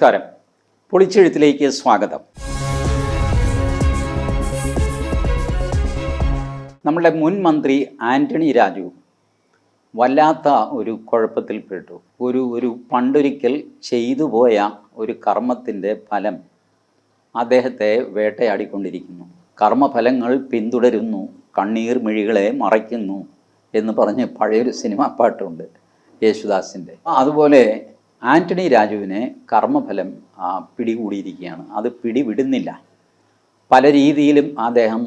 നമസ്കാരം. പൊളിച്ചെഴുത്തിലേക്ക് സ്വാഗതം. നമ്മുടെ മുൻ മന്ത്രി ആന്റണി രാജു വല്ലാത്ത ഒരു കുഴപ്പത്തിൽപ്പെട്ടു. ഒരു പണ്ടൊരിക്കൽ ചെയ്തു പോയ ഒരു കർമ്മത്തിൻ്റെ ഫലം അദ്ദേഹത്തെ വേട്ടയാടിക്കൊണ്ടിരിക്കുന്നു. കർമ്മഫലങ്ങൾ പിന്തുടരുന്നു, കണ്ണീർ മിഴികളെ മറയ്ക്കുന്നു എന്ന് പറഞ്ഞ് പഴയൊരു സിനിമാ പാട്ടുണ്ട് യേശുദാസിൻ്റെ. അതുപോലെ ആന്റണി രാജുവിനെ കർമ്മഫലം പിടികൂടിയിരിക്കുകയാണ്. അത് പിടിവിടുന്നില്ല. പല രീതിയിലും അദ്ദേഹം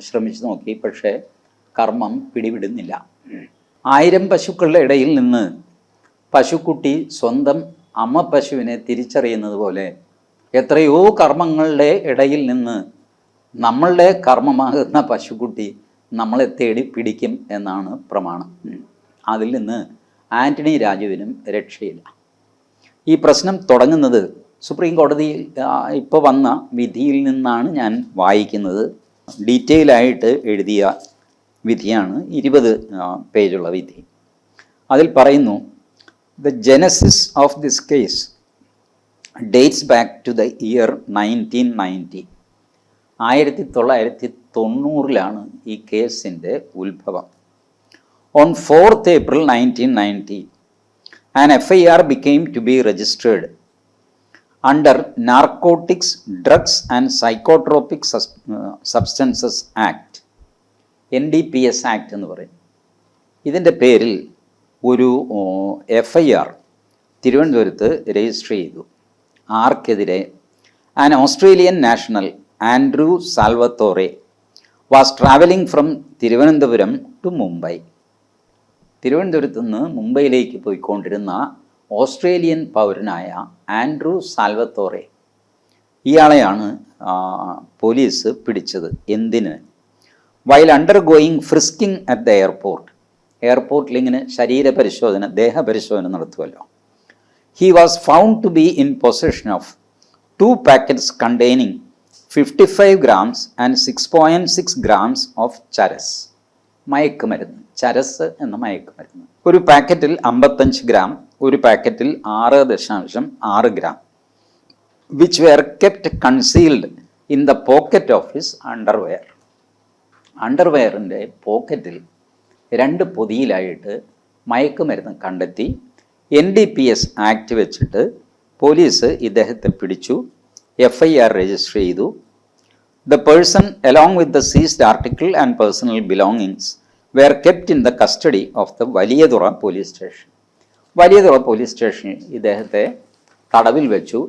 ശ്രമിച്ചു നോക്കി, പക്ഷേ കർമ്മം പിടിവിടുന്നില്ല. 1000 പശുക്കളുടെ ഇടയിൽ നിന്ന് പശുക്കുട്ടി സ്വന്തം അമ്മ പശുവിനെ തിരിച്ചറിയുന്നത് പോലെ എത്രയോ കർമ്മങ്ങളുടെ ഇടയിൽ നിന്ന് നമ്മളുടെ കർമ്മമാകുന്ന പശുക്കുട്ടി നമ്മളെ തേടി പിടിക്കും എന്നാണ് പ്രമാണം. അതിൽ നിന്ന് ആന്റണി രാജുവിനും രക്ഷയില്ല. ഈ പ്രശ്നം തുടങ്ങുന്നത് സുപ്രീം കോടതിയിൽ ഇപ്പോൾ വന്ന വിധിയിൽ നിന്നാണ് ഞാൻ വായിക്കുന്നത്. ഡീറ്റെയിലായിട്ട് എഴുതിയ വിധിയാണ്, 20 പേജുള്ള വിധി. അതിൽ പറയുന്നു, the genesis of this case dates back to the year 1990. 1990 ഈ കേസിൻ്റെ ഉത്ഭവം. On 4th April 1990, an FIR became to be registered under Narcotics, Drugs and Psychotropic Substances Act, NDPS Act എന്ന് പറയും. ഇതിൻ്റെ പേരിൽ ഒരു FIR തിരുവനന്തപുരത്ത് രജിസ്റ്റർ ചെയ്തു. ആർക്കെതിരെ? An Australian national, Andrew Salvatore, was travelling from Thiruvananthapuram to Mumbai. തിരുവനന്തപുരത്ത് നിന്ന് മുംബൈയിലേക്ക് പോയിക്കൊണ്ടിരുന്ന ഓസ്ട്രേലിയൻ പൗരനായ ആൻഡ്രൂ സാൽവത്തോറെ, ഇയാളെയാണ് പോലീസ് പിടിച്ചത്. എന്തിന്? While undergoing frisking at the airport. എയർപോർട്ടിൽ ഇങ്ങനെ ശരീരപരിശോധന, ദേഹപരിശോധന നടത്തുമല്ലോ. He was found to be in possession of 2 packets containing 55 grams and 6.6 grams of charas, മയക്കുമരുന്ന്. ചരസ് എന്ന മയക്കുമരുന്ന്. ഒരു പാക്കറ്റിൽ 55 ഗ്രാം, ഒരു പാക്കറ്റിൽ 6.6 gram, which were kept concealed in the pocket of his underwear. അണ്ടർവെയറിൻ്റെ പോക്കറ്റിൽ 2 പൊതിയിലായിട്ട് മയക്കുമരുന്ന് കണ്ടെത്തി. NDPS ആക്ട് വെച്ചിട്ട് പോലീസ് ഇദ്ദേഹത്തെ പിടിച്ചു. FIR രജിസ്റ്റർ ചെയ്തു. The person along with the seized article and personal belongings were kept in the custody of the Valiyathura police station. Valiyathura police സ്റ്റേഷനിൽ ഇദ്ദേഹത്തെ തടവിൽ വെച്ചു.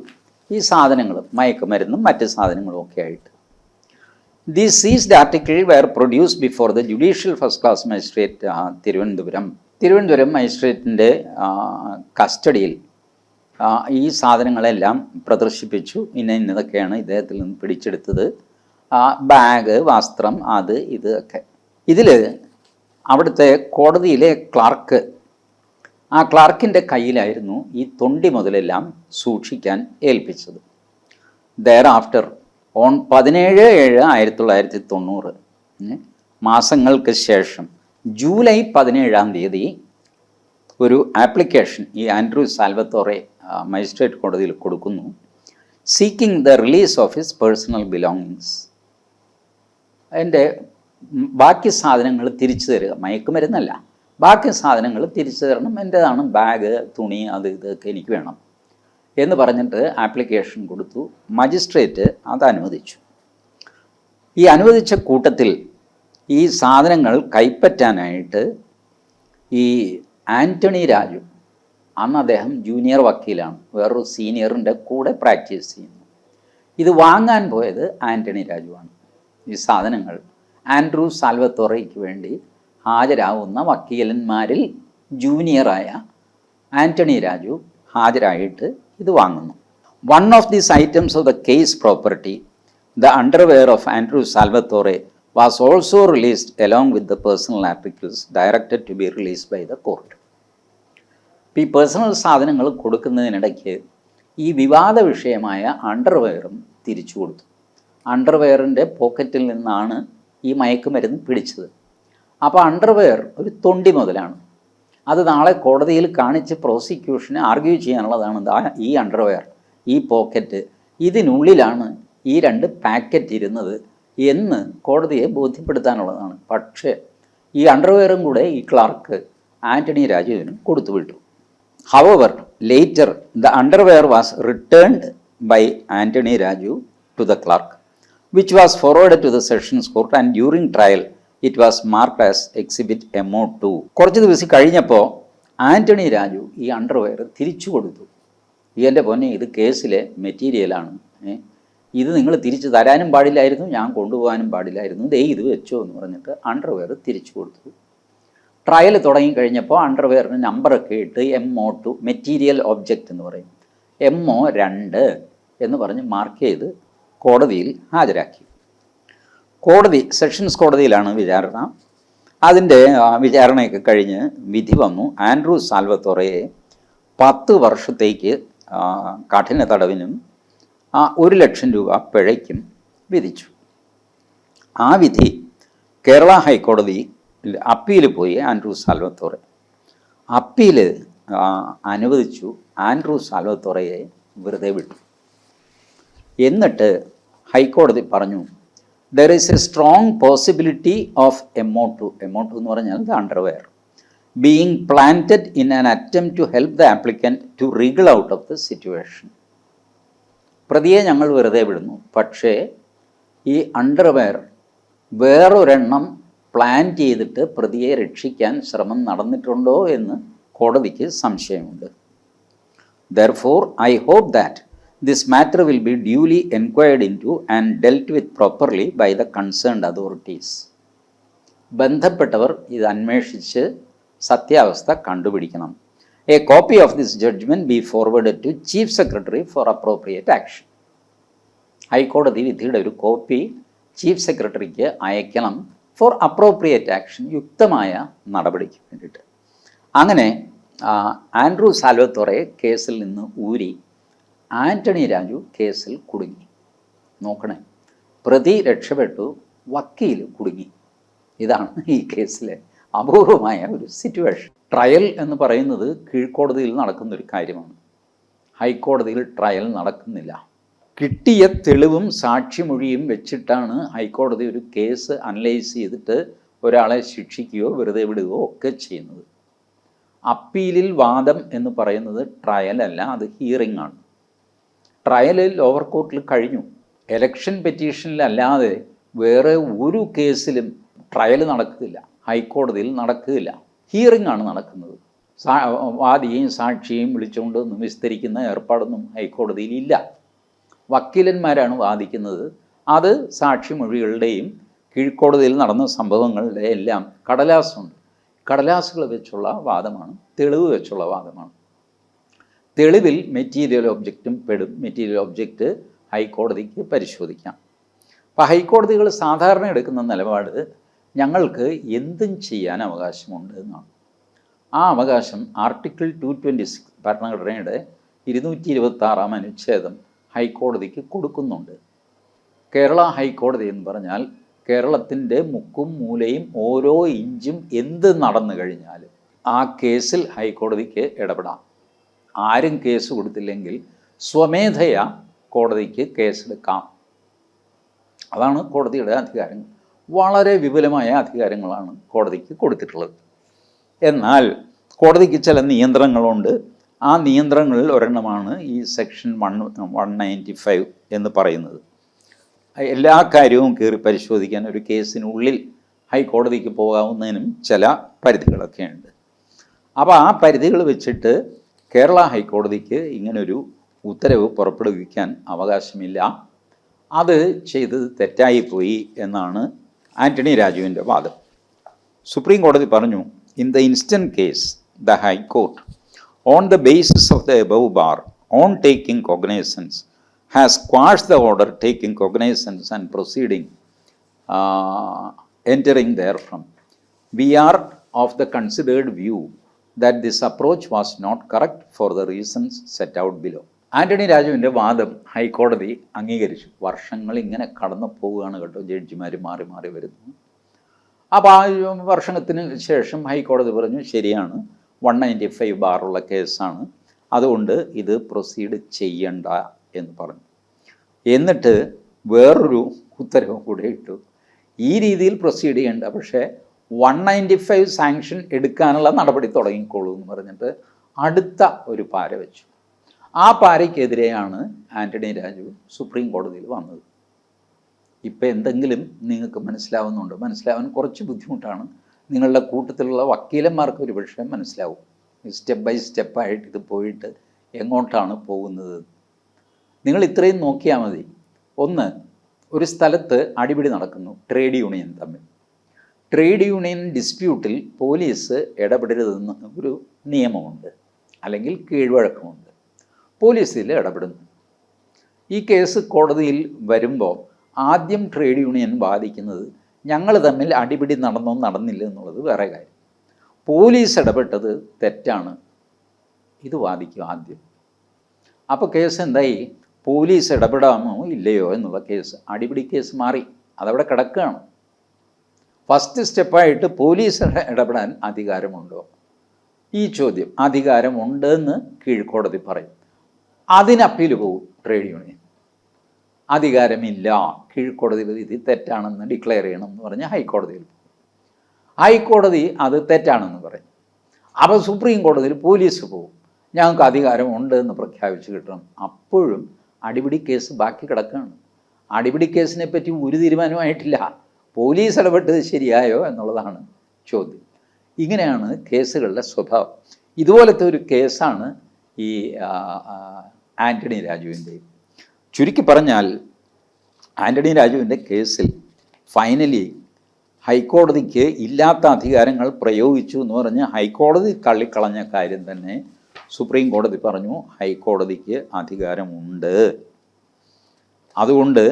ഈ സാധനങ്ങളും മയക്കുമരുന്നും മറ്റ് സാധനങ്ങളും ഒക്കെ ആയിട്ട്. These seized article were produced before the judicial first class magistrate Thiruvananthapuram മജിസ്ട്രേറ്റിൻ്റെ കസ്റ്റഡിയിൽ ഈ സാധനങ്ങളെല്ലാം പ്രദർശിപ്പിച്ചു. ഇന്നതൊക്കെയാണ് ഇദ്ദേഹത്തിൽ നിന്ന് പിടിച്ചെടുത്തത്. ബാഗ്, വസ്ത്രം, അത് ഇത് ഒക്കെ. ഇതിൽ അവിടുത്തെ കോടതിയിലെ ക്ലാർക്ക്, ആ ക്ലാർക്കിൻ്റെ കയ്യിലായിരുന്നു ഈ തൊണ്ടി മുതലെല്ലാം സൂക്ഷിക്കാൻ ഏൽപ്പിച്ചത്. ദെയർ ആഫ്റ്റർ ഓൺ 17/7/1990, മാസങ്ങൾക്ക് ശേഷം ജൂലൈ 17 ഒരു ആപ്ലിക്കേഷൻ ഈ ആൻഡ്രൂ സാൽവത്തോറെ മജിസ്ട്രേറ്റ് കോടതിയിൽ കൊടുക്കുന്നു. Seeking the release of his personal belongings. അതിൻ്റെ ബാക്കി സാധനങ്ങൾ തിരിച്ചു തരിക, മയക്കുമരുന്നല്ല, ബാക്കി സാധനങ്ങൾ തിരിച്ചു തരണം, എൻ്റേതാണ്, ബാഗ്, തുണി, അത് ഇതൊക്കെ എനിക്ക് വേണം എന്ന് പറഞ്ഞിട്ട് ആപ്ലിക്കേഷൻ കൊടുത്തു. മജിസ്ട്രേറ്റ് അത് അനുവദിച്ചു. ഈ അനുവദിച്ച കൂട്ടത്തിൽ ഈ സാധനങ്ങൾ കൈപ്പറ്റാനായിട്ട് ഈ ആന്റണി രാജു, അന്ന് അദ്ദേഹം ജൂനിയർ വക്കീലാണ്, വേറൊരു സീനിയറിൻ്റെ കൂടെ പ്രാക്ടീസ് ചെയ്യുന്നു. ഇത് വാങ്ങാൻ പോയത് ആന്റണി രാജുവാണ്. ഈ സാധനങ്ങൾ ആൻഡ്രൂ സാൽവത്തോറയ്ക്ക് വേണ്ടി ഹാജരാകുന്ന വക്കീലന്മാരിൽ ജൂനിയറായ ആന്റണി രാജു ഹാജരായിട്ട് ഇത് വാങ്ങുന്നു. One of these items of the case property, the underwear of Andrew സാൽവത്തോറെ, was also released along with the personal articles directed to be released by the court. ഈ പേഴ്സണൽ സാധനങ്ങൾ കൊടുക്കുന്നതിനിടയ്ക്ക് ഈ വിവാദ വിഷയമായ അണ്ടർവെയറും തിരിച്ചു കൊടുത്തു. അണ്ടർവെയറിൻ്റെ പോക്കറ്റിൽ നിന്നാണ് ഈ മയക്കുമരുന്ന് പിടിച്ചത്. അപ്പോൾ അണ്ടർവെയർ ഒരു തൊണ്ടി മുതലാണ്. അത് നാളെ കോടതിയിൽ കാണിച്ച് പ്രോസിക്യൂഷന് ആർഗ്യൂ ചെയ്യാനുള്ളതാണ്. ഈ അണ്ടർവെയർ, ഈ പോക്കറ്റ്, ഇതിനുള്ളിലാണ് ഈ 2 പാക്കറ്റ് ഇരുന്നത് എന്ന് കോടതിയെ ബോധ്യപ്പെടുത്താനുള്ളതാണ്. പക്ഷേ ഈ അണ്ടർവെയറും കൂടെ ഈ ക്ലർക്ക് ആൻ്റണി രാജുവിന് കൊടുത്തുവിട്ടു. However later the underwear was returned by Antony Raju to the clerk, which was forward to the sessions court and during trial it was marked as exhibit MO2. കുറച്ച് ദിവസം കഴിഞ്ഞപ്പോൾ ആൻ്റണി രാജു ഈ അണ്ടർവെയർ തിരിച്ചു കൊടുത്തു. എൻ്റെ പൊന്നെ, ഇത് കേസിലെ മെറ്റീരിയലാണ്, ഇത് നിങ്ങൾ തിരിച്ചു തരാനും പാടില്ലായിരുന്നു, ഞാൻ കൊണ്ടുപോകാനും പാടില്ലായിരുന്നു, ദേ ഇത് വെച്ചോ എന്ന് പറഞ്ഞിട്ട് അണ്ടർവെയർ തിരിച്ചു കൊടുത്തു. ട്രയൽ തുടങ്ങിക്കഴിഞ്ഞപ്പോൾ അണ്ടർവെയറിന് നമ്പറൊക്കെ ഇട്ട് MO2 മെറ്റീരിയൽ ഒബ്ജക്റ്റ് എന്ന് പറയും, MO2 എന്ന് പറഞ്ഞ് മാർക്ക് ചെയ്ത് കോടതിയിൽ ഹാജരാക്കി. കോടതി, സെഷൻസ് കോടതിയിലാണ് വിചാരണ. അതിൻ്റെ വിചാരണയൊക്കെ കഴിഞ്ഞ് വിധി വന്നു. ആൻഡ്രൂ സാൽവത്തോറയെ 10 വർഷത്തേക്ക് കഠിന തടവിനും 1 ലക്ഷം രൂപ പിഴയ്ക്കും വിധിച്ചു. ആ വിധി കേരള ഹൈക്കോടതി അപ്പീൽ പോയി. ആൻഡ്രൂ സാൽവത്തോറെ അപ്പീൽ അനുവദിച്ചു. ആൻഡ്രൂ സാൽവത്തോറയെ വെറുതെ വിട്ടു. എന്നിട്ട് ഹൈക്കോടതി പറഞ്ഞു, there is a strong possibility of MO2 എന്ന് പറഞ്ഞാൽ the underwear being planted in an attempt to help the applicant to wriggle out of the situation. പ്രതിയെ ഞങ്ങൾ വെറുതെ വിടുന്നു, പക്ഷേ ഈ അണ്ടർവെയർ വേറൊരെണ്ണം പ്ലാൻ ചെയ്തിട്ട് പ്രതിയെ രക്ഷിക്കാൻ ശ്രമം നടന്നിട്ടുണ്ടോ എന്ന് കോടതിക്ക് സംശയമുണ്ട്. Therefore, I hope that this matter will be duly inquired into and dealt with properly by the concerned authorities. ബന്ധപ്പെട്ടവർ ഇത് അന്വേഷിച്ച് സത്യാവസ്ഥ കണ്ടുപിടിക്കണം. A copy of this judgment be forwarded to Chief Secretary for appropriate action. ഹൈക്കോടതി വിധിയുടെ ഒരു copy chief സെക്രട്ടറിക്ക് അയക്കണം ഫോർ അപ്രോപ്രിയേറ്റ് ആക്ഷൻ, യുക്തമായ നടപടിക്ക് വേണ്ടിയിട്ട്. അങ്ങനെ ആൻഡ്രൂ സാൽവത്തോറെ കേസിൽ നിന്ന് ഊരി ആൻ്റണി രാജു കേസിൽ കുടുങ്ങി. നോക്കണേ, പ്രതി രക്ഷപ്പെട്ടു, വക്കീൽ കുടുങ്ങി. ഇതാണ് ഈ കേസിലെ അപൂർവമായ ഒരു സിറ്റുവേഷൻ. ട്രയൽ എന്ന് പറയുന്നത് കീഴ്ക്കോടതിയിൽ നടക്കുന്നൊരു കാര്യമാണ്. ഹൈക്കോടതിയിൽ ട്രയൽ നടക്കുന്നില്ല. കിട്ടിയ തെളിവും സാക്ഷിമൊഴിയും വെച്ചിട്ടാണ് ഹൈക്കോടതി ഒരു കേസ് അനലൈസ് ചെയ്തിട്ട് ഒരാളെ ശിക്ഷിക്കുകയോ വെറുതെ വിടുകയോ ഒക്കെ ചെയ്യുന്നത്. അപ്പീലിൽ വാദം എന്ന് പറയുന്നത് ട്രയൽ അല്ല, അത് ഹിയറിംഗ് ആണ്. ട്രയൽ ലോവർ കോർട്ടിൽ കഴിഞ്ഞു. എലക്ഷൻ പെറ്റീഷനിലല്ലാതെ വേറെ ഒരു കേസിലും ട്രയൽ നടക്കില്ല, ഹൈക്കോടതിയിൽ നടക്കില്ല. ഹിയറിംഗ് ആണ് നടക്കുന്നത്. വാദിയെയും സാക്ഷിയെയും വിളിച്ചുകൊണ്ടൊന്നും വിസ്തരിക്കുന്ന ഏർപ്പാടൊന്നും ഹൈക്കോടതിയിൽ ഇല്ല. വക്കീലന്മാരാണ് വാദിക്കുന്നത്. അത് സാക്ഷിമൊഴികളുടെയും കീഴ്ക്കോടതിയിൽ നടന്ന സംഭവങ്ങളുടെ എല്ലാം കടലാസുണ്ട്. കടലാസുകൾ വെച്ചുള്ള വാദമാണ്, തെളിവ് വെച്ചുള്ള വാദമാണ്. തെളിവിൽ മെറ്റീരിയൽ ഒബ്ജക്റ്റും പെടും. മെറ്റീരിയൽ ഒബ്ജക്റ്റ് ഹൈക്കോടതിക്ക് പരിശോധിക്കാം. അപ്പോൾ ഹൈക്കോടതികൾ സാധാരണ എടുക്കുന്ന നിലപാട് ഞങ്ങൾക്ക് എന്തും ചെയ്യാൻ അവകാശമുണ്ട് എന്നാണ്. ആ അവകാശം ആർട്ടിക്കിൾ 226 ഭരണഘടനയുടെ 226 അനുച്ഛേദം ഹൈക്കോടതിക്ക് കൊടുക്കുന്നുണ്ട്. കേരള ഹൈക്കോടതി എന്ന് പറഞ്ഞാൽ കേരളത്തിൻ്റെ മുക്കും മൂലയും ഓരോ ഇഞ്ചും എന്ത് നടന്നു കഴിഞ്ഞാലും ആ കേസിൽ ഹൈക്കോടതിക്ക് ഇടപെടാം. ആരും കേസ് കൊടുത്തില്ലെങ്കിൽ സ്വമേധയാ കോടതിക്ക് കേസെടുക്കാം. അതാണ് കോടതിയുടെ അധികാരങ്ങൾ. വളരെ വിപുലമായ അധികാരങ്ങളാണ് കോടതിക്ക് കൊടുത്തിട്ടുള്ളത്. എന്നാൽ കോടതിക്ക് ചില നിയന്ത്രണങ്ങളുണ്ട്. ആ നിയന്ത്രണങ്ങളിൽ ഒരെണ്ണമാണ് ഈ സെക്ഷൻ 195 എന്ന് പറയുന്നത്. എല്ലാ കാര്യവും കയറി പരിശോധിക്കാൻ ഒരു കേസിനുള്ളിൽ ഹൈക്കോടതിക്ക് പോകാവുന്നതിനും ചില പരിധികളൊക്കെ ഉണ്ട്. അപ്പോൾ ആ പരിധികൾ വെച്ചിട്ട് കേരള ഹൈക്കോടതിക്ക് ഇങ്ങനൊരു ഉത്തരവ് പുറപ്പെടുവിക്കാൻ അവകാശമില്ല. അത് ചെയ്തത് തെറ്റായിപ്പോയി എന്നാണ് ആൻ്റണി രാജുവിൻ്റെ വാദം. സുപ്രീം കോടതി പറഞ്ഞു, in the instant case the high court on the basis of the above bar on taking cognizance has quashed the order taking cognizance and proceeding entering therefrom. We are of the considered view that this approach was not correct for the reasons set out below. Antony രാജുവിൻ്റെ വാദം ഹൈക്കോടതി അംഗീകരിച്ചു. വർഷങ്ങൾ ഇങ്ങനെ കടന്നു പോവുകയാണ് കേട്ടോ, ജഡ്ജിമാർ മാറി മാറി വരുന്നു. അപ്പോൾ ആ വർഷത്തിന് ശേഷം ഹൈക്കോടതി പറഞ്ഞു, ശരിയാണ്, 195 ബാറുള്ള കേസാണ്, അതുകൊണ്ട് ഇത് പ്രൊസീഡ് ചെയ്യണ്ട എന്ന് പറഞ്ഞു. എന്നിട്ട് വേറൊരു ഉത്തരവും കൂടെ ഇട്ടു, ഈ രീതിയിൽ പ്രൊസീഡ് ചെയ്യേണ്ട, പക്ഷേ 195 സാങ്ഷൻ എടുക്കാനുള്ള നടപടി തുടങ്ങിക്കോളൂ എന്ന് പറഞ്ഞിട്ട് അടുത്ത ഒരു പാര വെച്ചു. ആ പാരയ്ക്കെതിരെയാണ് ആൻ്റണി രാജു സുപ്രീം കോടതിയിൽ വന്നത്. ഇപ്പം എന്തെങ്കിലും നിങ്ങൾക്ക് മനസ്സിലാവുന്നുണ്ടോ? മനസ്സിലാവാൻ കുറച്ച് ബുദ്ധിമുട്ടാണ്. നിങ്ങളുടെ കൂട്ടത്തിലുള്ള വക്കീലന്മാർക്ക് ഒരു പക്ഷേ മനസ്സിലാവും. സ്റ്റെപ്പ് ബൈ സ്റ്റെപ്പായിട്ട് ഇത് പോയിട്ട് എങ്ങോട്ടാണ് പോകുന്നത്. നിങ്ങൾ ഇത്രയും നോക്കിയാൽ മതി. ഒന്ന്, ഒരു സ്ഥലത്ത് അടിപിടി നടക്കുന്നു, ട്രേഡ് യൂണിയൻ തമ്മിൽ. ട്രേഡ് യൂണിയൻ ഡിസ്പ്യൂട്ടിൽ പോലീസ് ഇടപെടരുതെന്ന് ഒരു നിയമമുണ്ട്, അല്ലെങ്കിൽ കീഴ്വഴക്കമുണ്ട്. പോലീസിൽ ഇടപെടുന്നു. ഈ കേസ് കോടതിയിൽ വരുമ്പോൾ ആദ്യം ട്രേഡ് യൂണിയൻ വാദിക്കുന്നത് ഞങ്ങൾ തമ്മിൽ അടിപിടി നടന്നോ നടന്നില്ല എന്നുള്ളത് വേറെ കാര്യം. പോലീസ് ഇടപെട്ടത് തെറ്റാണ്, ഇത് വാദിക്കും ആദ്യം. അപ്പോൾ കേസ് എന്തായി? പോലീസ് ഇടപെടാമോ ഇല്ലയോ എന്നുള്ള കേസ്, അടിപിടി കേസ് മാറി, അതവിടെ കിടക്കുകയാണ്. ഫസ്റ്റ് സ്റ്റെപ്പായിട്ട് പോലീസ് ഇടപെടാൻ അധികാരമുണ്ടോ? ഈ ചോദ്യം അധികാരമുണ്ടെന്ന് കീഴ്ക്കോടതി പറയും. അതിന് അപ്പീൽ പോകും ട്രേഡ് യൂണിയൻ. അധികാരമില്ല, കീഴ്ക്കോടതി വിധി തെറ്റാണെന്ന് ഡിക്ലെയർ ചെയ്യണം എന്ന് പറഞ്ഞ് ഹൈക്കോടതിയിൽ പോകും. ഹൈക്കോടതി അത് തെറ്റാണെന്ന് പറയും. അപ്പോൾ സുപ്രീം കോടതിയിൽ പോലീസ് പോകും, ഞങ്ങൾക്ക് അധികാരമുണ്ട് എന്ന് പ്രഖ്യാപിച്ച് കിട്ടണം. അപ്പോഴും അടിപിടി കേസ് ബാക്കി കിടക്കുകയാണ്. അടിപിടി കേസിനെ പറ്റി ഒരു തീരുമാനമായിട്ടില്ല. പോലീസ് ഇടപെട്ടത് ശരിയായോ എന്നുള്ളതാണ് ചോദ്യം. ഇങ്ങനെയാണ് കേസുകളുടെ സ്വഭാവം. ഇതുപോലത്തെ ഒരു കേസാണ് ഈ ആൻ്റണി രാജുവിൻ്റെ. ചുരുക്കി പറഞ്ഞാൽ ആൻ്റണി രാജുവിൻ്റെ കേസിൽ ഫൈനലി ഹൈക്കോടതിക്ക് ഇല്ലാത്ത അധികാരങ്ങൾ പ്രയോഗിച്ചു എന്ന് പറഞ്ഞ് ഹൈക്കോടതി തള്ളിക്കളഞ്ഞ കാര്യം തന്നെ സുപ്രീം കോടതി പറഞ്ഞു ഹൈക്കോടതിക്ക് അധികാരമുണ്ട്. അതുകൊണ്ട്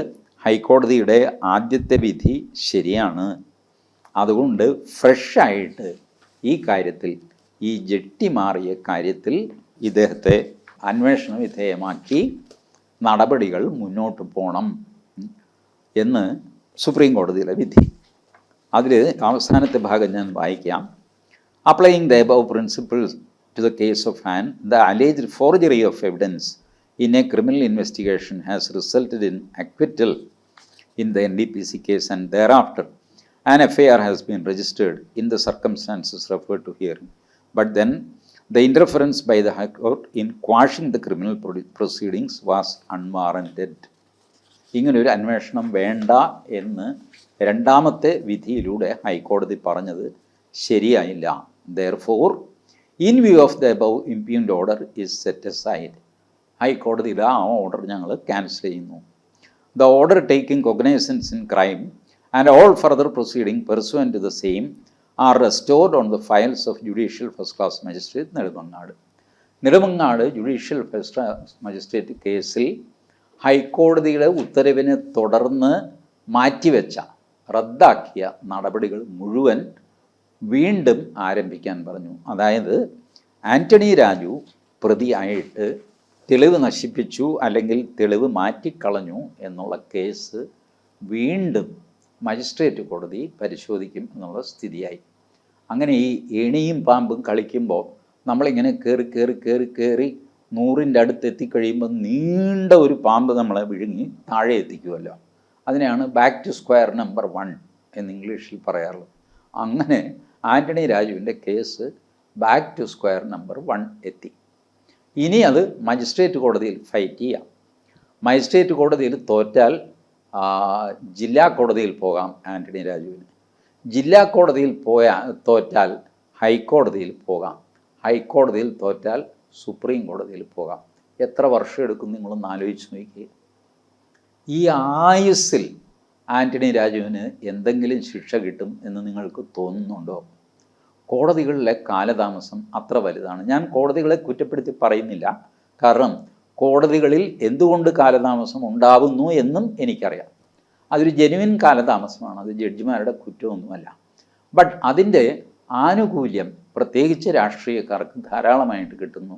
ഹൈക്കോടതിയുടെ ആദ്യത്തെ വിധി ശരിയാണ്. അതുകൊണ്ട് ഫ്രഷായിട്ട് ഈ കാര്യത്തിൽ, ഈ ജഡ്ജി മാറിയ കാര്യത്തിൽ ഇദ്ദേഹത്തെ അന്വേഷണ വിധേയമാക്കി നടപടികൾ മുന്നോട്ട് പോകണം എന്ന് സുപ്രീം കോടതിയിലെ വിധി. അതിൽ അവസാനത്തെ ഭാഗം ഞാൻ വായിക്കാം. Applying the above principles to the case of Han, the alleged forgery of evidence in a criminal investigation has resulted in acquittal in the NDPC case, and thereafter an FIR has been registered in the circumstances referred to here. But then the interference by the High Court in quashing the criminal proceedings was unwarranted. ഇങ്ങനൊരു അന്വേഷണം വേണ്ട എന്ന് രണ്ടാമത്തെ വിധിയിലൂടെ ഹൈക്കോടതി പറഞ്ഞത് ശരിയായില്ല. Therefore, in view of the above impugned order is set aside. ഹൈക്കോടതിയിൽ ആ ഓർഡർ ഞങ്ങൾ ക്യാൻസൽ ചെയ്യുന്നു. The order taking cognizance in crime and all further proceeding pursuant to the same are restored on the files of Judicial First Class Magistrate Nedumangad. Nedumangad judicial first class magistrate കേസിൽ ഹൈക്കോടതിയുടെ ഉത്തരവിനെ തുടർന്ന് മാറ്റിവെച്ച, റദ്ദാക്കിയ നടപടികൾ മുഴുവൻ വീണ്ടും ആരംഭിക്കാൻ പറഞ്ഞു. അതായത് ആൻ്റണി രാജു പ്രതിയായിട്ട് തെളിവ് നശിപ്പിച്ചു അല്ലെങ്കിൽ തെളിവ് മാറ്റിക്കളഞ്ഞു എന്നുള്ള കേസ് വീണ്ടും മജിസ്ട്രേറ്റ് കോടതി പരിശോധിക്കും എന്നുള്ള സ്ഥിതിയായി. അങ്ങനെ ഈ ഏണിയും പാമ്പും കളിക്കുമ്പോൾ നമ്മളിങ്ങനെ കയറി 100ൻ്റെ അടുത്ത് എത്തിക്കഴിയുമ്പോൾ നീണ്ട ഒരു പാമ്പ് നമ്മളെ വിഴുങ്ങി താഴെ എത്തിക്കുമല്ലോ. അതിനെയാണ് ബാക്ക് ടു സ്ക്വയർ നമ്പർ 1 എന്ന് ഇംഗ്ലീഷിൽ പറയാറുള്ളത്. അങ്ങനെ ആൻ്റണി രാജുവിൻ്റെ case back to square number 1 എത്തി. ഇനി അത് മജിസ്ട്രേറ്റ് കോടതിയിൽ ഫൈറ്റ് ചെയ്യാം. മജിസ്ട്രേറ്റ് കോടതിയിൽ തോറ്റാൽ ജില്ലാ കോടതിയിൽ പോകാം ആൻ്റണി രാജുവിന്. ജില്ലാ കോടതിയിൽ തോറ്റാൽ ഹൈക്കോടതിയിൽ പോകാം. ഹൈക്കോടതിയിൽ തോറ്റാൽ സുപ്രീം കോടതിയിൽ പോകാം. എത്ര വർഷം എടുക്കും നിങ്ങളൊന്ന് ആലോചിച്ച് നോക്കിയേ. ഈ ആയുസ്സിൽ ആൻ്റണി രാജുവിന് എന്തെങ്കിലും ശിക്ഷ കിട്ടും എന്ന് നിങ്ങൾക്ക് തോന്നുന്നുണ്ടോ? കോടതികളിലെ കാലതാമസം അത്ര വലുതാണ്. ഞാൻ കോടതികളെ കുറ്റപ്പെടുത്തി പറയുന്നില്ല, കാരണം കോടതികളിൽ എന്തുകൊണ്ട് കാലതാമസം ഉണ്ടാവുന്നു എന്നും എനിക്കറിയാം. അതൊരു ജെനുവിൻ കാലതാമസമാണ്, അത് ജഡ്ജിമാരുടെ കുറ്റമൊന്നുമല്ല. ബട്ട് അതിൻ്റെ ആനുകൂല്യം പ്രത്യേകിച്ച് രാഷ്ട്രീയക്കാർക്ക് ധാരാളമായിട്ട് കിട്ടുന്നു.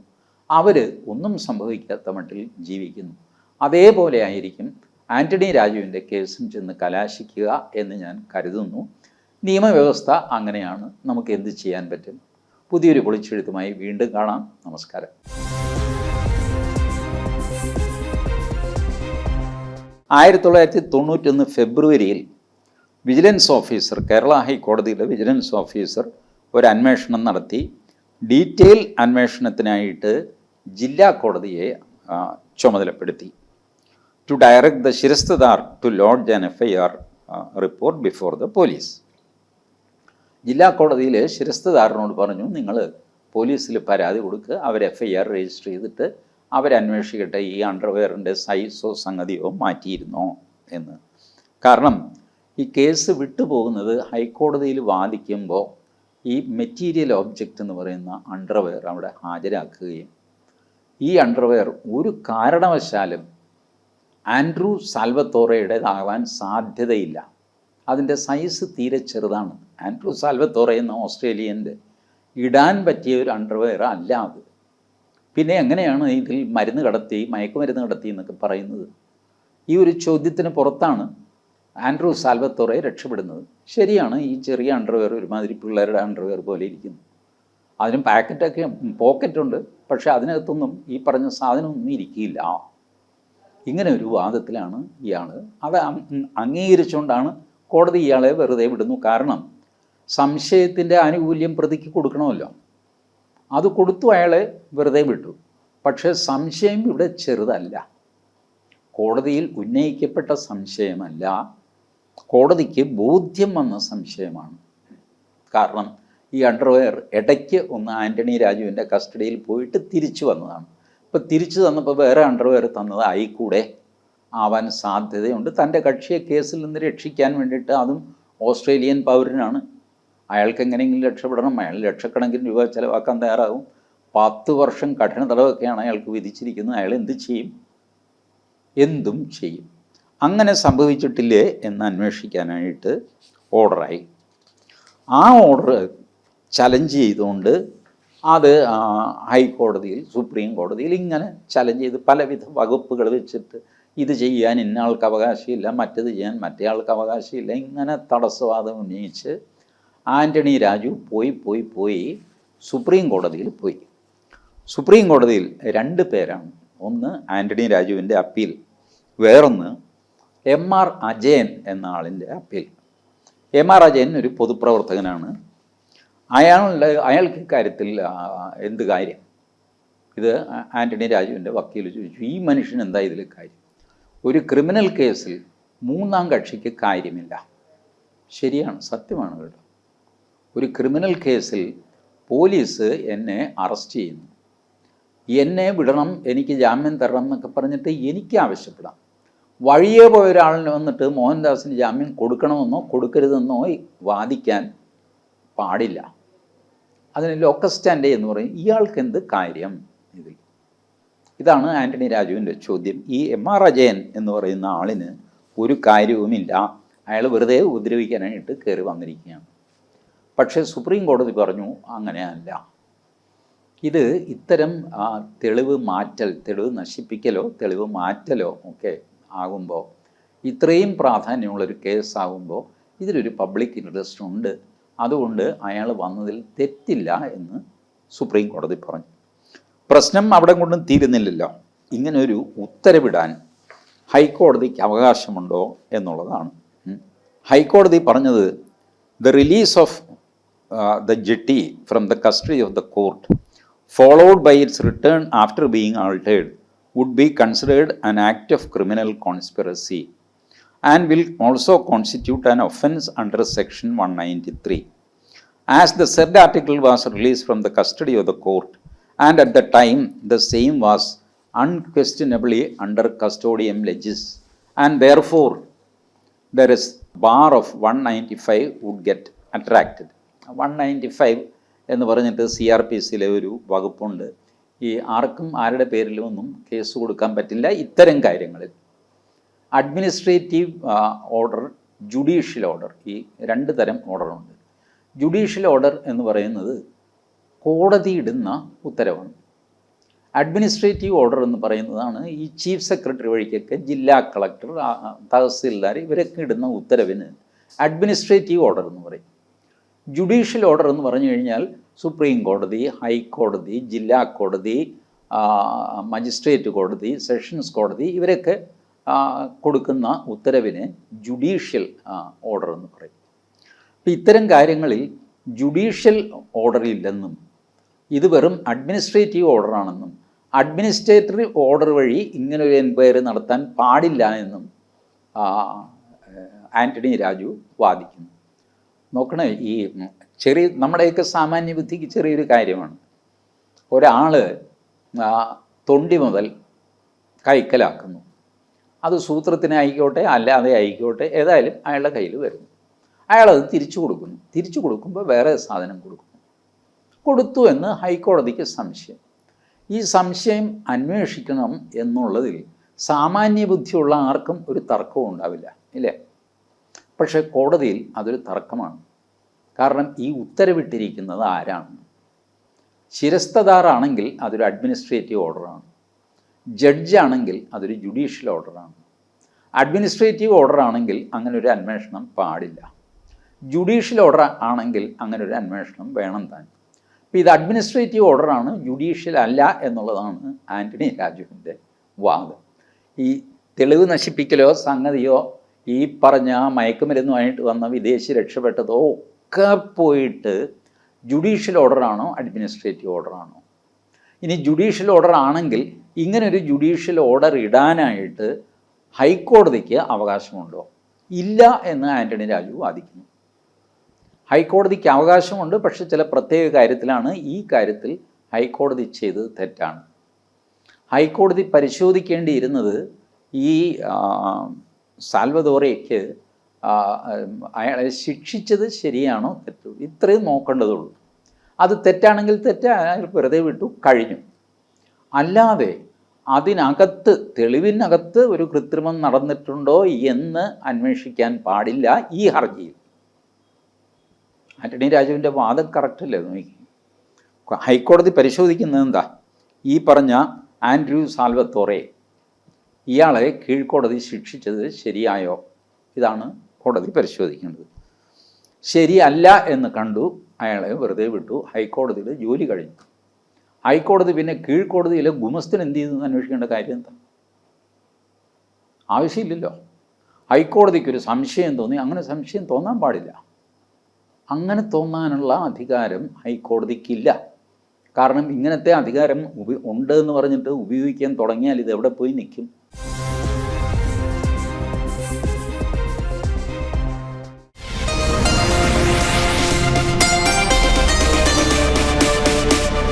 അവർ ഒന്നും സംഭവിക്കാത്ത മട്ടിൽ ജീവിക്കുന്നു. അതേപോലെ ആയിരിക്കും ആൻ്റണി രാജുവിൻ്റെ കേസും ചെന്ന് കലാശിക്കുക എന്ന് ഞാൻ കരുതുന്നു. നിയമവ്യവസ്ഥ അങ്ങനെയാണ്, നമുക്ക് എന്ത് ചെയ്യാൻ പറ്റും? പുതിയൊരു പൊളിച്ചെഴുത്തുമായി വീണ്ടും കാണാം. നമസ്കാരം. 1991 ഫെബ്രുവരിയിൽ വിജിലൻസ് ഓഫീസർ, കേരള ഹൈക്കോടതിയിലെ വിജിലൻസ് ഓഫീസർ ഒരു അന്വേഷണം നടത്തി. ഡീറ്റെയിൽ അന്വേഷണത്തിനായിട്ട് ജില്ലാ കോടതിയെ ചുമതലപ്പെടുത്തി. To direct the sheristadar to lodge an FIR report before the police. ജില്ലാ കോടതിയിൽ ശിരസ്തദാറിനോട് പറഞ്ഞു, നിങ്ങൾ പോലീസിൽ പരാതി കൊടുക്കുക, അവർ FIR രജിസ്റ്റർ ചെയ്തിട്ട് അവരന്വേഷിക്കട്ടെ ഈ അണ്ടർവെയറിൻ്റെ സൈസോ സംഗതിയോ മാറ്റിയിരുന്നോ എന്ന്. കാരണം ഈ കേസ് വിട്ടുപോകുന്നത് ഹൈക്കോടതിയിൽ വാദിക്കുമ്പോൾ ഈ മെറ്റീരിയൽ ഓബ്ജക്റ്റ് എന്ന് പറയുന്ന അണ്ടർവെയർ അവിടെ ഹാജരാക്കുകയും ഈ അണ്ടർവെയർ ഒരു കാരണവശാലും ആൻഡ്രൂ സാൽവത്തോറയുടേതാകാൻ സാധ്യതയില്ല. അതിൻ്റെ സൈസ് തീരെ ചെറുതാണ്. ആൻഡ്രൂ സാൽവത്തോറ എന്ന ഓസ്ട്രേലിയൻ്റെ ഇടാൻ പറ്റിയ ഒരു അണ്ടർവെയർ അല്ല അത്. പിന്നെ എങ്ങനെയാണ് ഇതിൽ മരുന്ന് കടത്തി, മയക്കുമരുന്ന് കടത്തി എന്നൊക്കെ പറയുന്നത്? ഈ ഒരു ചോദ്യത്തിന് പുറത്താണ് ആൻഡ്രൂ സാൽവത്തോറെ രക്ഷപ്പെടുന്നത്. ശരിയാണ്, ഈ ചെറിയ അണ്ടർവെയർ ഒരുമാതിരി പിള്ളേരുടെ അണ്ടർവെയർ പോലെ ഇരിക്കുന്നു. അതിനും പോക്കറ്റുണ്ട്, പക്ഷേ അതിനകത്തൊന്നും ഈ പറഞ്ഞ സാധനമൊന്നും ഇരിക്കില്ല. ഇങ്ങനെ ഒരു വാദത്തിലാണ് ഇയാൾ. അത് അംഗീകരിച്ചുകൊണ്ടാണ് കോടതി ഇയാളെ വെറുതെ വിടുന്നു. കാരണം സംശയത്തിൻ്റെ ആനുകൂല്യം പ്രതിക്ക് കൊടുക്കണമല്ലോ. അത് കൊടുത്തു, അയാളെ വെറുതെ വിട്ടു. പക്ഷേ സംശയം ഇവിടെ ചെറുതല്ല. കോടതിയിൽ ഉന്നയിക്കപ്പെട്ട സംശയമല്ല, കോടതിക്ക് ബോധ്യം വന്ന സംശയമാണ്. കാരണം ഈ അണ്ടർവെയർ ഇടയ്ക്ക് ഒന്ന് ആൻ്റണി രാജുവിൻ്റെ കസ്റ്റഡിയിൽ പോയിട്ട് തിരിച്ചു വന്നതാണ്. ഇപ്പോൾ തിരിച്ചു തന്നപ്പോൾ വേറെ അണ്ടർവെയർ തന്നത് ആയിക്കൂടെ ആവാൻ സാധ്യതയുണ്ട്. തൻ്റെ കക്ഷിയെ കേസിൽ നിന്ന് രക്ഷിക്കാൻ വേണ്ടിയിട്ട്, അതും ഓസ്ട്രേലിയൻ പൗരനാണ്, അയാൾക്ക് എങ്ങനെയെങ്കിലും രക്ഷപ്പെടണം. അയാൾ ലക്ഷക്കണക്കിന് രൂപ ചിലവാക്കാൻ തയ്യാറാകും. 10 വർഷം കഠിന തടവൊക്കെയാണ് അയാൾക്ക് വിധിച്ചിരിക്കുന്നത്. അയാൾ എന്ത് ചെയ്യും? എന്തും ചെയ്യും. അങ്ങനെ സംഭവിച്ചിട്ടില്ലേ എന്ന് അന്വേഷിക്കാനായിട്ട് ഓർഡറായി. ആ ഓർഡർ ചലഞ്ച് ചെയ്തുകൊണ്ട് അത് ഹൈക്കോടതിയിൽ, സുപ്രീം കോടതിയിൽ ഇങ്ങനെ ചലഞ്ച് ചെയ്ത് പലവിധ വകുപ്പുകൾ വെച്ചിട്ട് ഇത് ചെയ്യാൻ ഇന്നയാൾക്ക് അവകാശമില്ല, മറ്റത് ചെയ്യാൻ മറ്റേയാൾക്ക് അവകാശമില്ല, ഇങ്ങനെ തടസ്സവാദം ഉന്നയിച്ച് ആൻ്റണി രാജു പോയി സുപ്രീം കോടതിയിൽ പോയി. സുപ്രീം കോടതിയിൽ 2 പേരാണ്. ഒന്ന് ആൻ്റണി രാജുവിൻ്റെ അപ്പീൽ, വേറൊന്ന് MR എന്ന ആളിൻ്റെ അപ്പീൽ. MR അജയൻ ഒരു പൊതുപ്രവർത്തകനാണ്. അയാൾക്ക് ഇക്കാര്യത്തിൽ എന്ത് കാര്യം? ഇത് ആൻ്റണി രാജുവിൻ്റെ വക്കീൽ ചോദിച്ചു, ഈ മനുഷ്യൻ എന്താ ഇതിൽ കാര്യം? ഒരു ക്രിമിനൽ കേസിൽ 3-ാം കക്ഷിക്ക് കാര്യമില്ല. ശരിയാണ്, സത്യമാണ് കേട്ടോ. ഒരു ക്രിമിനൽ കേസിൽ പോലീസ് എന്നെ അറസ്റ്റ് ചെയ്യുന്നു, എന്നെ വിടണം, എനിക്ക് ജാമ്യം തരണം എന്നൊക്കെ പറഞ്ഞിട്ട് എനിക്ക് ആവശ്യപ്പെടാം. വഴിയെ പോയ ഒരാളിന് വന്നിട്ട് മോഹൻദാസിന് ജാമ്യം കൊടുക്കണമെന്നോ കൊടുക്കരുതെന്നോ വാദിക്കാൻ പാടില്ല. അതിന് ലോക്കസ് സ്റ്റാൻഡേ എന്ന് പറയും. ഇയാൾക്ക് എന്ത് കാര്യം ഇതിൽ? ഇതാണ് ആൻ്റണി രാജുവിൻ്റെ ചോദ്യം. ഈ MR അജയൻ എന്ന് പറയുന്ന ആളിന് ഒരു കാര്യവുമില്ല. അയാൾ വെറുതെ ഉപദ്രവിക്കാനായിട്ട് കയറി വന്നിരിക്കുകയാണ്. പക്ഷേ സുപ്രീം കോടതി പറഞ്ഞു അങ്ങനെയല്ല. ഇത് ഇത്തരം തെളിവ് മാറ്റൽ, തെളിവ് നശിപ്പിക്കലോ തെളിവ് മാറ്റലോ ഒക്കെ ആകുമ്പോൾ, ഇത്രയും പ്രാധാന്യമുള്ളൊരു കേസാകുമ്പോൾ ഇതിലൊരു പബ്ലിക് ഇൻട്രസ്റ്റ് ഉണ്ട്. അതുകൊണ്ട് അയാൾ വന്നതിൽ തെറ്റില്ല എന്ന് സുപ്രീം കോടതി പറഞ്ഞു. പ്രശ്നം അവിടെ കൊണ്ടും തീരുന്നില്ലല്ലോ. ഇങ്ങനൊരു ഉത്തരവിടാൻ ഹൈക്കോടതിക്ക് അവകാശമുണ്ടോ എന്നുള്ളതാണ്. ഹൈക്കോടതി പറഞ്ഞത്, the release of the jetty from the custody of the court, followed by its return after being altered, would be considered an act of criminal conspiracy and will also constitute an offence under section 193. As the said article was released from the custody of the court, and at the time the same was unquestionably under custodiam legis, and therefore there is bar of 195 would get attracted. 195 എന്ന് പറഞ്ഞിട്ട് CRPCയിലെ ഒരു വകുപ്പുണ്ട്. ഈ ആർക്കും ആരുടെ പേരിലും ഒന്നും case കൊടുക്കാൻ പറ്റില്ല ഇത്തരം കാര്യങ്ങളിൽ. അഡ്മിനിസ്ട്രേറ്റീവ് ഓർഡർ, ജുഡീഷ്യൽ ഓർഡർ, ഈ 2 തരം ഓർഡറുണ്ട്. ജുഡീഷ്യൽ ഓർഡർ എന്ന് പറയുന്നത് കോടതി ഇടുന്ന ഉത്തരവാണ്. അഡ്മിനിസ്ട്രേറ്റീവ് ഓർഡർ എന്ന് പറയുന്നതാണ് ഈ ചീഫ് സെക്രട്ടറി വഴിക്കൊക്കെ ജില്ലാ കളക്ടർ, തഹസിൽദാർ ഇവരൊക്കെ ഇടുന്ന ഉത്തരവിന് അഡ്മിനിസ്ട്രേറ്റീവ് ഓർഡർ എന്ന് പറയും. ജുഡീഷ്യൽ ഓർഡർ എന്ന് പറഞ്ഞു കഴിഞ്ഞാൽ സുപ്രീം കോടതി, ഹൈക്കോടതി, ജില്ലാ കോടതി, മജിസ്ട്രേറ്റ് കോടതി, സെഷൻസ് കോടതി ഇവരൊക്കെ കൊടുക്കുന്ന ഉത്തരവിന് ജുഡീഷ്യൽ ഓർഡർ എന്ന് പറയും. അപ്പം ഇത്തരം കാര്യങ്ങളിൽ ജുഡീഷ്യൽ ഓർഡർ ഇല്ലെന്നും ഇത് വെറും അഡ്മിനിസ്ട്രേറ്റീവ് ഓർഡറാണെന്നും അഡ്മിനിസ്ട്രേറ്റീവ് ഓർഡർ വഴി ഇങ്ങനൊരു എൻക്വയറി നടത്താൻ പാടില്ല എന്നും ആൻ്റണി രാജു വാദിക്കുന്നു. നോക്കണേ, ഈ നമ്മുടെയൊക്കെ സാമാന്യ ബുദ്ധിക്ക് ചെറിയൊരു കാര്യമാണ്. ഒരാൾ തൊണ്ടി മുതൽ കൈക്കലാക്കുന്നു, അത് സൂത്രത്തിനായിക്കോട്ടെ അല്ലാതെ ആയിക്കോട്ടെ, ഏതായാലും അയാളുടെ കയ്യിൽ വരുന്നു. അയാളത് തിരിച്ചു കൊടുക്കുന്നു. തിരിച്ചു കൊടുക്കുമ്പോൾ വേറെ സാധനം കൊടുത്തു എന്ന് ഹൈക്കോടതിക്ക് സംശയം. ഈ സംശയം അന്വേഷിക്കണം എന്നുള്ളതിൽ സാമാന്യ ബുദ്ധിയുള്ള ആർക്കും ഒരു തർക്കവും ഉണ്ടാവില്ല, ഇല്ലേ? പക്ഷേ കോടതിയിൽ അതൊരു തർക്കമാണ്. കാരണം ഈ ഉത്തരവിട്ടിരിക്കുന്നത് ആരാണ്? ശിരസ്തദാറാണെങ്കിൽ അതൊരു അഡ്മിനിസ്ട്രേറ്റീവ് ഓർഡറാണ്, ജഡ്ജാണെങ്കിൽ അതൊരു ജുഡീഷ്യൽ ഓർഡറാണ്. അഡ്മിനിസ്ട്രേറ്റീവ് ഓർഡർ ആണെങ്കിൽ അങ്ങനെ ഒരു അന്വേഷണം പാടില്ല. ജുഡീഷ്യൽ ഓർഡർ ആണെങ്കിൽ അങ്ങനെ ഒരു അന്വേഷണം വേണം താൻ. അപ്പോൾ ഇത് അഡ്മിനിസ്ട്രേറ്റീവ് ഓർഡറാണ്, ജുഡീഷ്യൽ അല്ല എന്നുള്ളതാണ് ആൻ്റണി രാജുവിൻ്റെ വാദം. ഈ തെളിവ് നശിപ്പിക്കലോ സംഗതിയോ ഈ പറഞ്ഞ മയക്കുമരുന്നുമായിട്ട് വന്ന വിദേശി രക്ഷപ്പെട്ടതോ ഒക്കെ പോയിട്ട് ജുഡീഷ്യൽ ഓർഡറാണോ അഡ്മിനിസ്ട്രേറ്റീവ് ഓർഡറാണോ? ഇനി ജുഡീഷ്യൽ ഓർഡർ ആണെങ്കിൽ ഇങ്ങനൊരു ജുഡീഷ്യൽ ഓർഡർ ഇടാനായിട്ട് ഹൈക്കോടതിക്ക് അവകാശമുണ്ടോ? ഇല്ല എന്ന് ആൻ്റണി രാജു വാദിക്കുന്നു. ഹൈക്കോടതിക്ക് അവകാശമുണ്ട്, പക്ഷെ ചില പ്രത്യേക കാര്യത്തിലാണ്. ഈ കാര്യത്തിൽ ഹൈക്കോടതി ചെയ്തത് തെറ്റാണ്. ഹൈക്കോടതി പരിശോധിക്കേണ്ടിയിരുന്നത് ഈ സാൽവദോറയ്ക്ക് അയാളെ ശിക്ഷിച്ചത് ശരിയാണോ തെറ്റോ, ഇത്രയും നോക്കേണ്ടതുള്ളൂ. അത് തെറ്റാണെങ്കിൽ തെറ്റ്, അയാൾ വെറുതെ വിട്ടു, കഴിഞ്ഞു. അല്ലാതെ അതിനകത്ത് തെളിവിനകത്ത് ഒരു കൃത്രിമം നടന്നിട്ടുണ്ടോ എന്ന് അന്വേഷിക്കാൻ പാടില്ല ഈ ഹർജിയിൽ. ആൻ്റണി രാജുവിൻ്റെ വാദം കറക്റ്റല്ലേ? നോക്കി, ഹൈക്കോടതി പരിശോധിക്കുന്നത് എന്താ? ഈ പറഞ്ഞ ആൻഡ്രൂ സാൽവത്തോറെ ഇയാളെ കീഴ്ക്കോടതി ശിക്ഷിച്ചത് ശരിയായോ? ഇതാണ് കോടതി പരിശോധിക്കേണ്ടത്. ശരിയല്ല എന്ന് കണ്ടു, അയാളെ വെറുതെ വിട്ടു, ഹൈക്കോടതിയിൽ ജോലി കഴിഞ്ഞു. ഹൈക്കോടതി പിന്നെ കീഴ്ക്കോടതിയിലെ ഗുമസ്തൻ എന്ത് ചെയ്തെന്ന് അന്വേഷിക്കേണ്ട കാര്യം എന്താ? ആവശ്യമില്ലല്ലോ. ഹൈക്കോടതിക്കൊരു സംശയം തോന്നി, അങ്ങനെ സംശയം തോന്നാൻ പാടില്ല. അങ്ങനെ തോന്നാനുള്ള അധികാരം ഹൈക്കോടതിക്കില്ല. കാരണം ഇങ്ങനത്തെ അധികാരം ഉണ്ട് എന്ന് പറഞ്ഞിട്ട് ഉപയോഗിക്കാൻ തുടങ്ങിയാൽ ഇത് എവിടെ പോയി നിൽക്കും?